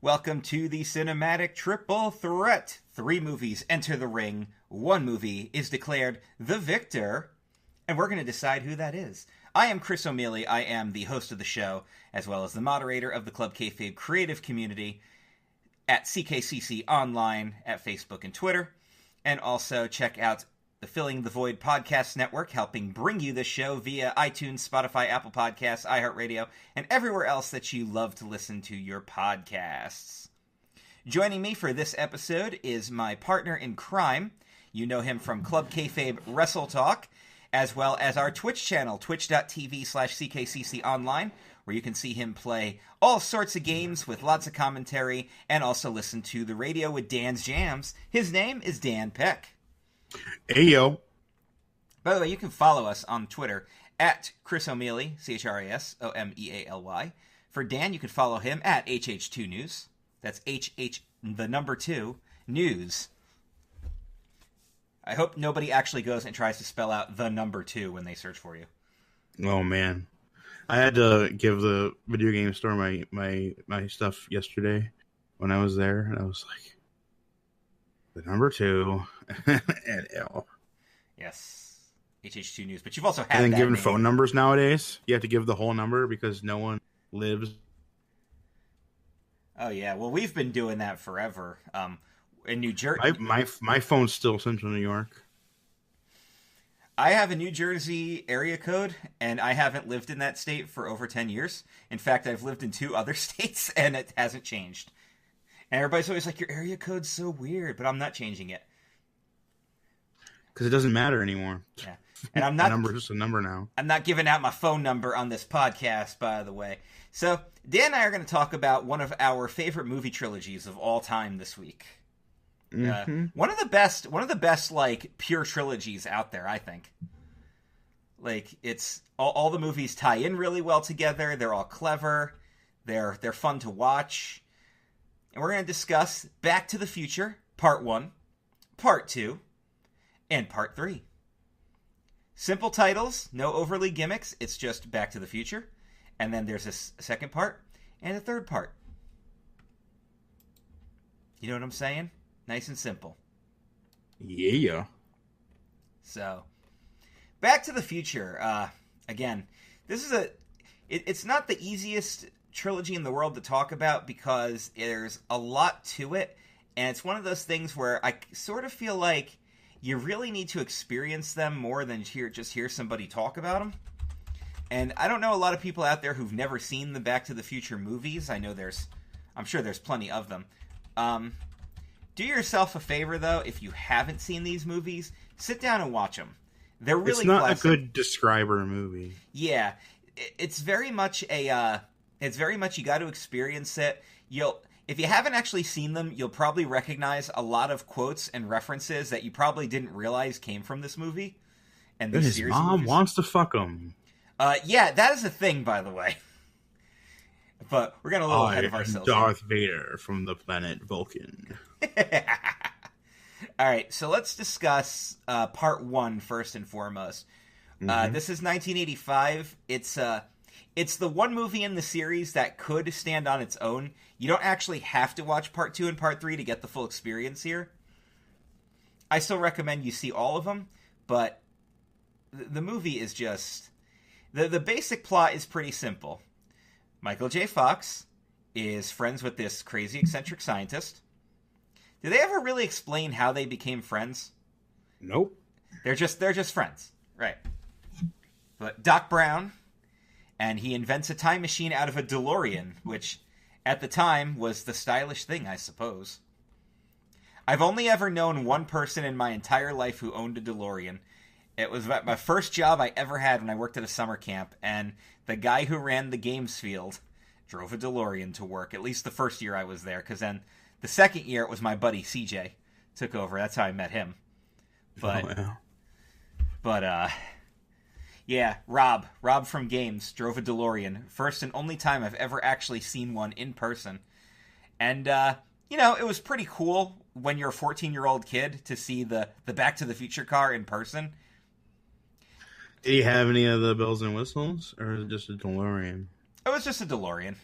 Welcome to the cinematic triple threat. 3 movies enter the ring, 1 movie is declared the victor, and we're going to decide who that is. I am Chris O'Mealy. I am the host of the show, as well as the moderator of the Club Kayfabe creative community at CKCC Online at Facebook and Twitter. And also check out the Filling the Void podcast network, helping bring you this show via iTunes, Spotify, Apple Podcasts, iHeartRadio, and everywhere else that you love to listen to your podcasts. Joining me for this episode is my partner in crime. You know him from Club Kayfabe Wrestle Talk, as well as our Twitch channel, twitch.tv/CKCC Online, where you can see him play all sorts of games with lots of commentary, and also listen to the radio with Dan's Jams. His name is Dan Peck. Hey, yo. By the way, you can follow us on Twitter at Chris O'Mealy, ChrisOmealy. For Dan, you can follow him at HH2News. That's HH2 News. I hope nobody actually goes and tries to spell out the number 2 when they search for you. Oh, man. I had to give the video game store my stuff yesterday when I was there, and I was like, the number 2 and L. Yes. HH2 News. But you've also had and then that giving name. phone numbers nowadays, you have to give the whole number because no one lives. Oh, yeah. Well, we've been doing that forever. In New Jersey. My phone's still Central New York. I have a New Jersey area code, and I haven't lived in that state for over 10 years. In fact, I've lived in 2 other states, and it hasn't changed. And everybody's always like, your area code's so weird, but I'm not changing it. Because it doesn't matter anymore. Yeah. And I'm not... The number's just a number now. I'm not giving out my phone number on this podcast, by the way. So, Dan and I are going to talk about one of our favorite movie trilogies of all time this week. Mm-hmm. One of the best, like, pure trilogies out there, I think. Like, it's... All the movies tie in really well together. They're all clever. They're fun to watch. And we're going to discuss Back to the Future, Part 1, Part 2, and Part 3. Simple titles, no overly gimmicks, it's just Back to the Future. And then there's a second part and a third part. You know what I'm saying? Nice and simple. Yeah. So, Back to the Future. Again, this is it's not the easiest trilogy in the world to talk about because there's a lot to it, and it's one of those things where I sort of feel like you really need to experience them more than just hear somebody talk about them. And I don't know a lot of people out there who've never seen the Back to the Future movies. I'm sure there's plenty of them. Do yourself a favor, though, if you haven't seen these movies, sit down and watch them. They're really It's not classic. a good describer movie. Yeah. It's very much you got to experience it. If you haven't actually seen them, you'll probably recognize a lot of quotes and references that you probably didn't realize came from this movie. And this His series of mom movies. wants to fuck him. Yeah, that is a thing, by the way. But we're getting a little ahead of ourselves. Darth Vader from the planet Vulcan. All right, so let's discuss Part 1 first and foremost. Mm-hmm. This is 1985. It's the one movie in the series that could stand on its own. You don't actually have to watch Part 2 and Part 3 to get the full experience here. I still recommend you see all of them, but the movie is just... The basic plot is pretty simple. Michael J. Fox is friends with this crazy eccentric scientist. Do they ever really explain how they became friends? Nope. They're just friends. Right. But Doc Brown... and he invents a time machine out of a DeLorean, which at the time was the stylish thing, I suppose. I've only ever known one person in my entire life who owned a DeLorean. It was my first job I ever had when I worked at a summer camp, and the guy who ran the games field drove a DeLorean to work, at least the first year I was there, because then the second year it was my buddy CJ took over. That's how I met him. Yeah, Rob from Games drove a DeLorean. First and only time I've ever actually seen one in person. And, it was pretty cool when you're a 14-year-old kid to see the Back to the Future car in person. Did he have any of the bells and whistles, or was it just a DeLorean? It was just a DeLorean.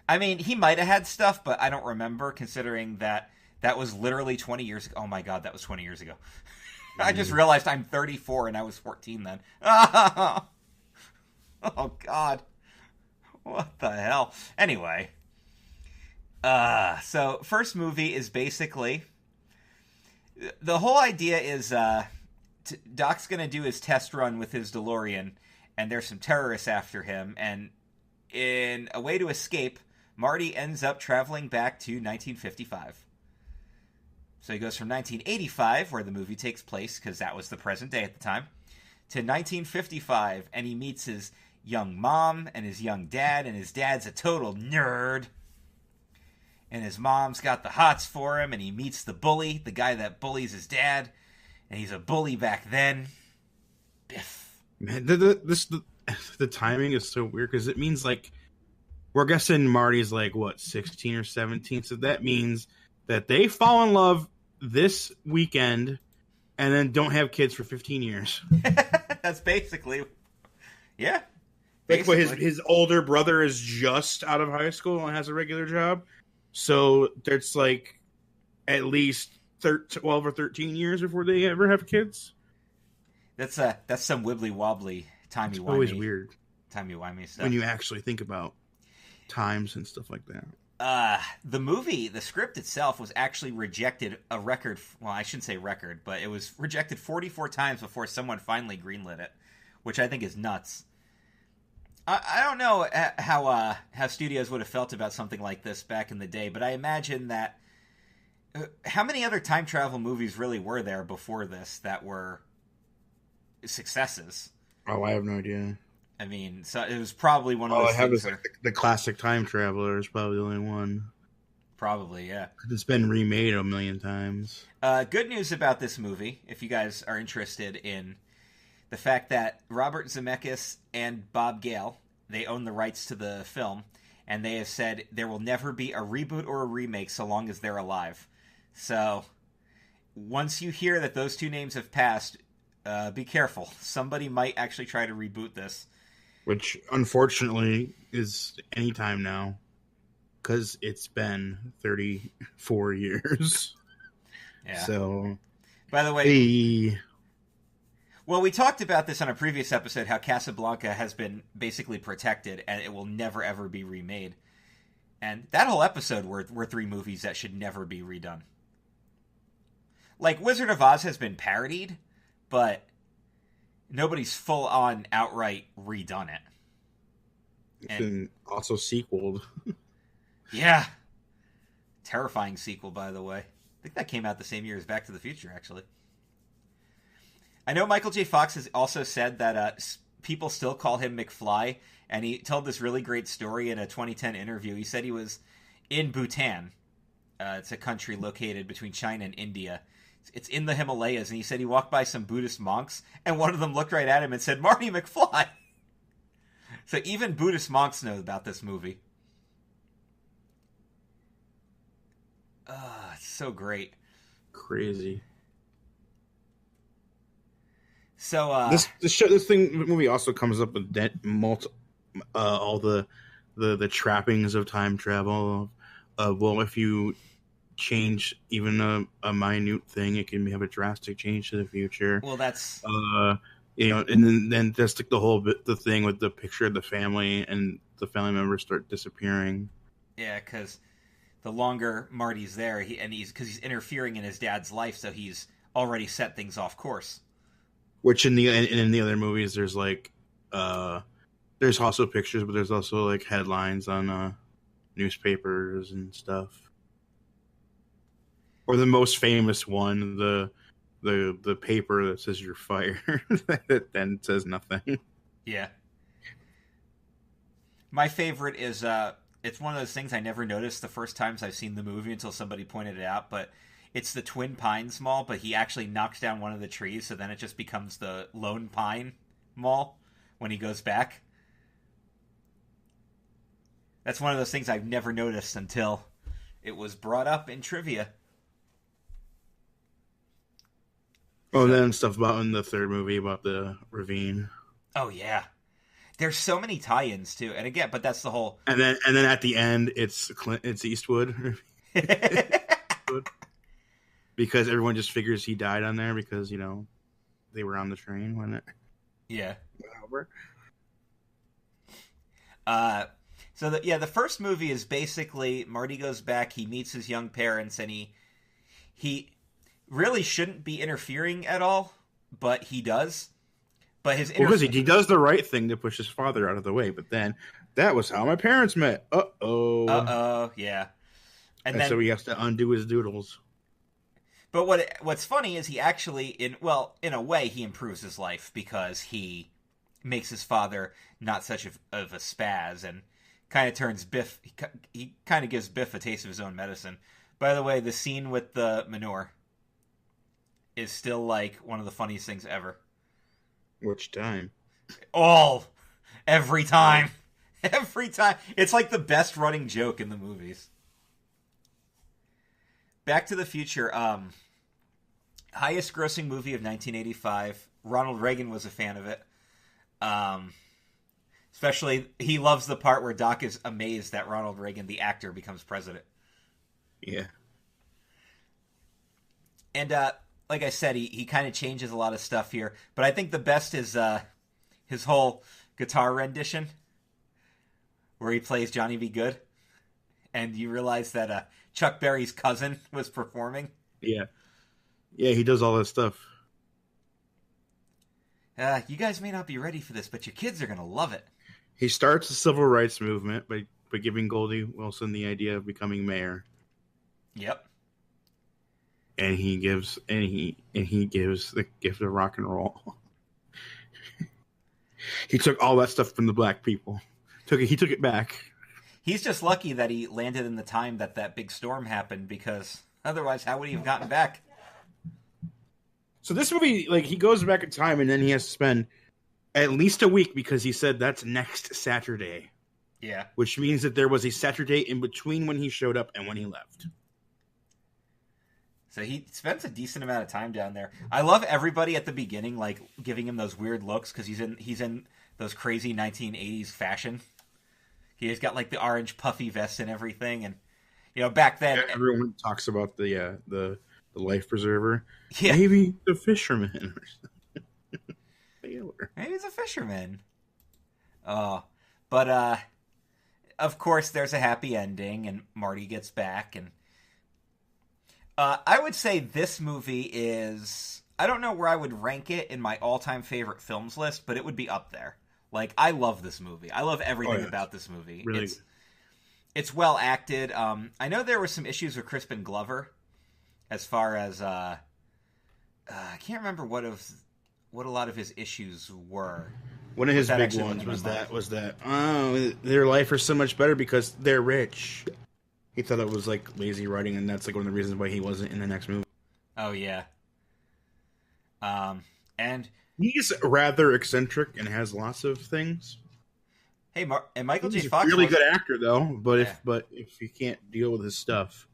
I mean, he might have had stuff, but I don't remember, considering that that was literally 20 years ago. Oh my god, that was 20 years ago. I just realized I'm 34 and I was 14 then. Oh god. What the hell? Anyway. So first movie is basically, the whole idea is Doc's gonna do his test run with his DeLorean, and there's some terrorists after him, and in a way to escape, Marty ends up traveling back to 1955. So he goes from 1985, where the movie takes place, because that was the present day at the time, to 1955, and he meets his young mom and his young dad, and his dad's a total nerd. And his mom's got the hots for him, and he meets the bully, the guy that bullies his dad, and he's a bully back then. Biff. Man, the timing is so weird, because it means, like, we're guessing Marty's, like, what, 16 or 17? So that means that they fall in love this weekend and then don't have kids for 15 years. That's basically... Yeah. Like, what, his older brother is just out of high school and has a regular job. So there's, like, at least 12 or 13 years before they ever have kids. That's some wibbly-wobbly, timey-wimey. Always weird. Timey-wimey stuff. When you actually think about times and stuff like that. The script itself was actually rejected a record, well, I shouldn't say record, but it was rejected 44 times before someone finally greenlit it, which I think is nuts. I don't know how studios would have felt about something like this back in the day, but I imagine that... how many other time travel movies really were there before this that were successes? Oh, I have no idea. I mean, so it was probably one of those things where... the classic Time Traveler is probably the only one. Probably, yeah. It's been remade a million times. Good news about this movie, if you guys are interested in the fact that Robert Zemeckis and Bob Gale, they own the rights to the film, and they have said there will never be a reboot or a remake so long as they're alive. So, once you hear that those two names have passed, be careful. Somebody might actually try to reboot this. Which, unfortunately, is any time now, because it's been 34 years. Yeah. So, by the way, well, we talked about this on a previous episode, how Casablanca has been basically protected, and it will never, ever be remade. And that whole episode were three movies that should never be redone. Like, Wizard of Oz has been parodied, but... nobody's full-on outright redone it. And also sequeled. Yeah. Terrifying sequel, by the way. I think that came out the same year as Back to the Future, actually. I know Michael J. Fox has also said that people still call him McFly, and he told this really great story in a 2010 interview. He said he was in Bhutan. It's a country located between China and India. It's in the Himalayas, and he said he walked by some Buddhist monks, and one of them looked right at him and said, "Marty McFly." So even Buddhist monks know about this movie. It's so great. Crazy. So this movie also comes up with all the trappings of time travel. Well, if you change even a minute thing, it can have a drastic change to the future. Well, that's and then just like the thing with the picture of the family and the family members start disappearing. Yeah, because the longer Marty's there, because he's interfering in his dad's life, so he's already set things off course. Which in the other movies, there's like there's also pictures, but there's also like headlines on newspapers and stuff. Or the most famous one, the paper that says you're fired, that then says nothing. Yeah. My favorite is it's one of those things I never noticed the first times I've seen the movie until somebody pointed it out, but it's the Twin Pines Mall, but he actually knocks down one of the trees, so then it just becomes the Lone Pine Mall when he goes back. That's one of those things I've never noticed until it was brought up in trivia. Oh, then stuff about in the third movie about the ravine. Oh, yeah. There's so many tie-ins too, and again, but that's the whole. And then at the end, it's Eastwood. Because everyone just figures he died on there because they were on the train when it Yeah. went over. So the first movie is basically Marty goes back, he meets his young parents, and he really shouldn't be interfering at all, but he does. But because he does the right thing to push his father out of the way, but then that was how my parents met. Yeah. And then, so he has to undo his doodles. But what's funny is he actually, in a way, he improves his life because he makes his father not such of a spaz and kind of turns Biff. He kind of gives Biff a taste of his own medicine. By the way, the scene with the manure is still like one of the funniest things ever. Which time? Every time. Every time. It's like the best running joke in the movies. Back to the Future, highest grossing movie of 1985. Ronald Reagan was a fan of it. Especially, he loves the part where Doc is amazed that Ronald Reagan, the actor, becomes president. Yeah. And, like I said, he kind of changes a lot of stuff here. But I think the best is his whole guitar rendition, where he plays Johnny B. Good. And you realize that Chuck Berry's cousin was performing. Yeah. Yeah, he does all that stuff. You guys may not be ready for this, but your kids are going to love it. He starts the civil rights movement by giving Goldie Wilson the idea of becoming mayor. Yep. And he gives the gift of rock and roll. He took all that stuff from the black people. He took it back. He's just lucky that he landed in the time that big storm happened, because otherwise, how would he have gotten back? So this movie, like, he goes back in time and then he has to spend at least a week because he said that's next Saturday. Yeah. Which means that there was a Saturday in between when he showed up and when he left. So he spends a decent amount of time down there. I love everybody at the beginning, like, giving him those weird looks because he's in those crazy 1980s fashion. He's got, like, the orange puffy vest and everything, and back then everyone talks about the life preserver. Yeah. Maybe the fisherman. Maybe he's a fisherman. But of course, there's a happy ending, and Marty gets back, and I would say this movie is... I don't know where I would rank it in my all-time favorite films list, but it would be up there. Like, I love this movie. I love everything about this movie. Really? It's well acted. I know there were some issues with Crispin Glover, as far as I can't remember what a lot of his issues were. One of his big ones was that their life is so much better because they're rich. He thought it was like lazy writing, and that's like one of the reasons why he wasn't in the next movie. Oh yeah. And he's rather eccentric and has lots of things. Hey, and Michael J. He's Fox a really good actor, though. But if you can't deal with his stuff,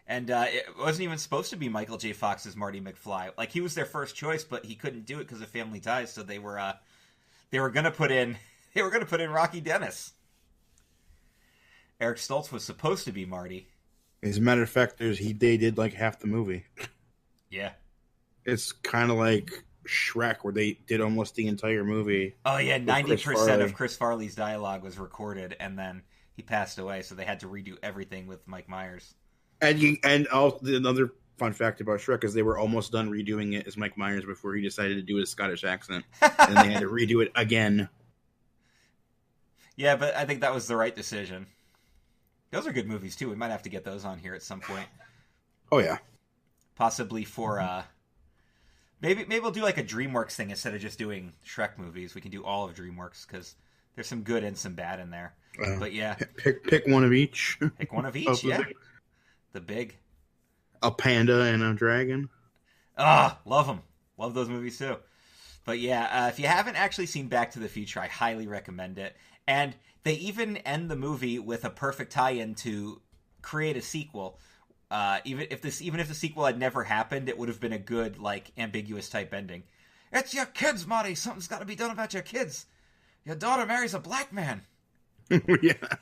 and it wasn't even supposed to be Michael J. Fox as Marty McFly. Like, he was their first choice, but he couldn't do it because of family ties. So they were gonna put in Rocky Dennis. Eric Stoltz was supposed to be Marty. As a matter of fact, they did like half the movie. Yeah. It's kind of like Shrek, where they did almost the entire movie. Oh yeah, 90% of Chris Farley's dialogue was recorded, and then he passed away, so they had to redo everything with Mike Myers. And another fun fact about Shrek is they were almost done redoing it as Mike Myers before he decided to do his Scottish accent, and they had to redo it again. Yeah, but I think that was the right decision. Those are good movies too. We might have to get those on here at some point. Oh yeah, possibly for maybe we'll do like a DreamWorks thing instead of just doing Shrek movies. We can do all of DreamWorks because there's some good and some bad in there. But yeah, pick one of each. Pick one of each. Yeah, the big. A panda and a dragon. Love them. Love those movies too. But yeah, if you haven't actually seen Back to the Future, I highly recommend it. And they even end the movie with a perfect tie-in to create a sequel. Even if the sequel had never happened, it would have been a good, like, ambiguous type ending. It's your kids, Marty. Something's got to be done about your kids. Your daughter marries a black man. Yeah.